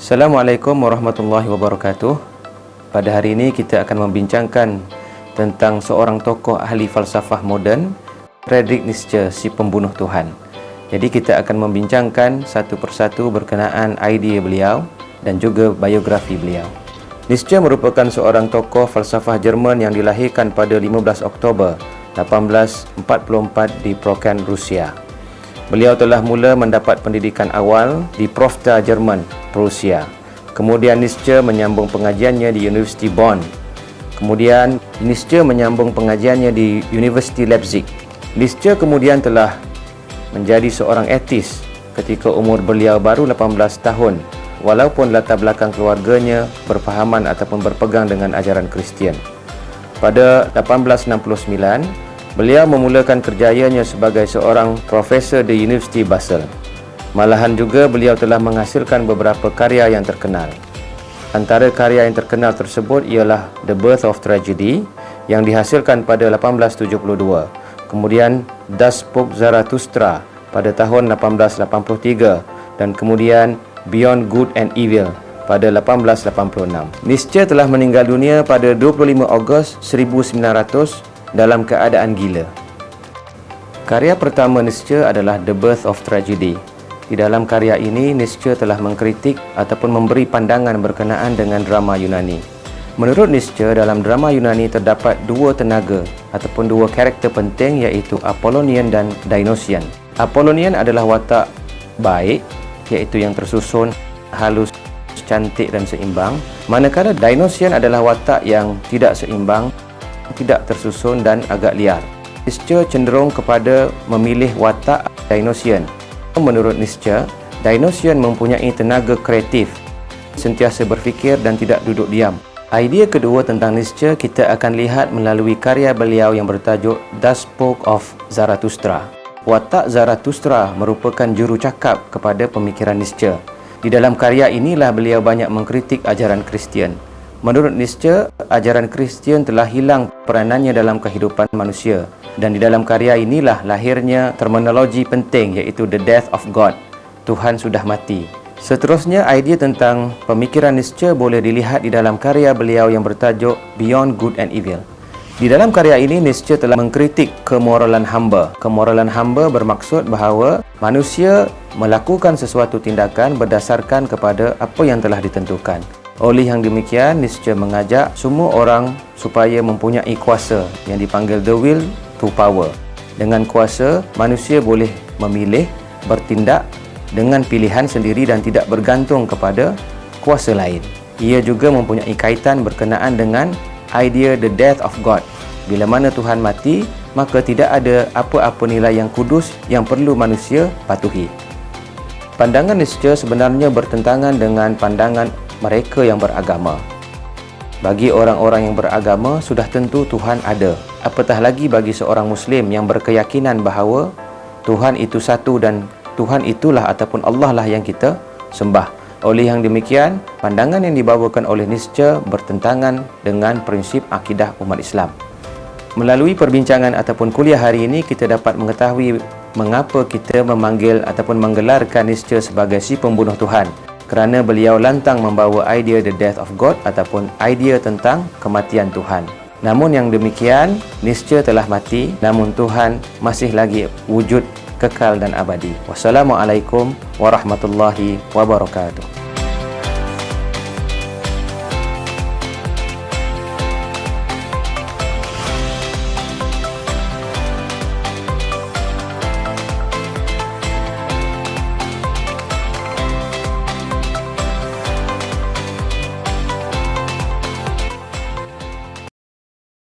Assalamualaikum warahmatullahi wabarakatuh. Pada hari ini kita akan membincangkan tentang seorang tokoh ahli falsafah moden, Friedrich Nietzsche, si pembunuh Tuhan. Jadi kita akan membincangkan satu persatu berkenaan idea beliau dan juga biografi beliau. Nietzsche merupakan seorang tokoh falsafah Jerman yang dilahirkan pada 15 Oktober 1844 di Prokan, Rusia. Beliau telah mula mendapat pendidikan awal di Profta, Jerman, Rusia. Kemudian Nietzsche menyambung pengajiannya di University Bonn. Kemudian Nietzsche menyambung pengajiannya di University Leipzig. Nietzsche kemudian telah menjadi seorang etis ketika umur beliau baru 18 tahun, walaupun latar belakang keluarganya berfahaman ataupun berpegang dengan ajaran Kristian. Pada 1869, beliau memulakan kerjayanya sebagai seorang profesor di University Basel. Malahan juga beliau telah menghasilkan beberapa karya yang terkenal. Antara karya yang terkenal tersebut ialah The Birth of Tragedy yang dihasilkan pada 1872. Kemudian Das Buch Zarathustra pada tahun 1883 dan kemudian Beyond Good and Evil pada 1886. Nietzsche telah meninggal dunia pada 25 Ogos 1900 dalam keadaan gila. Karya pertama Nietzsche adalah The Birth of Tragedy. Di dalam karya ini, Nietzsche telah mengkritik ataupun memberi pandangan berkenaan dengan drama Yunani. Menurut Nietzsche, dalam drama Yunani terdapat dua tenaga ataupun dua karakter penting, iaitu Apollonian dan Dionysian. Apollonian adalah watak baik, iaitu yang tersusun, halus, cantik dan seimbang. Manakala Dionysian adalah watak yang tidak seimbang, tidak tersusun dan agak liar. Nietzsche cenderung kepada memilih watak Dionysian. Menurut Nietzsche, Dionysian mempunyai tenaga kreatif, sentiasa berfikir dan tidak duduk diam. Idea kedua tentang Nietzsche kita akan lihat melalui karya beliau yang bertajuk Das Buch of Zarathustra. Watak Zarathustra merupakan juru cakap kepada pemikiran Nietzsche. Di dalam karya inilah beliau banyak mengkritik ajaran Kristian. Menurut Nietzsche, ajaran Kristian telah hilang peranannya dalam kehidupan manusia, dan di dalam karya inilah lahirnya terminologi penting, iaitu The Death of God, Tuhan sudah mati. Seterusnya, idea tentang pemikiran Nietzsche boleh dilihat di dalam karya beliau yang bertajuk Beyond Good and Evil. Di dalam karya ini, Nietzsche telah mengkritik kemoralan hamba. Kemoralan hamba bermaksud bahawa manusia melakukan sesuatu tindakan berdasarkan kepada apa yang telah ditentukan. Oleh yang demikian, Nietzsche mengajak semua orang supaya mempunyai kuasa yang dipanggil the will to power. Dengan kuasa, manusia boleh memilih, bertindak dengan pilihan sendiri dan tidak bergantung kepada kuasa lain. Ia juga mempunyai kaitan berkenaan dengan idea the death of God. Bila mana Tuhan mati, maka tidak ada apa-apa nilai yang kudus yang perlu manusia patuhi. Pandangan Nietzsche sebenarnya bertentangan dengan pandangan mereka yang beragama. Bagi orang-orang yang beragama, sudah tentu Tuhan ada. Apatah lagi bagi seorang Muslim yang berkeyakinan bahawa Tuhan itu satu dan Tuhan itulah ataupun Allah lah yang kita sembah. Oleh yang demikian, pandangan yang dibawakan oleh Nietzsche bertentangan dengan prinsip akidah umat Islam. Melalui perbincangan ataupun kuliah hari ini, kita dapat mengetahui mengapa kita memanggil ataupun menggelarkan Nietzsche sebagai si pembunuh Tuhan. Kerana beliau lantang membawa idea the death of God ataupun idea tentang kematian Tuhan. Namun yang demikian, Nietzsche telah mati, namun Tuhan masih lagi wujud kekal dan abadi. Wassalamualaikum warahmatullahi wabarakatuh.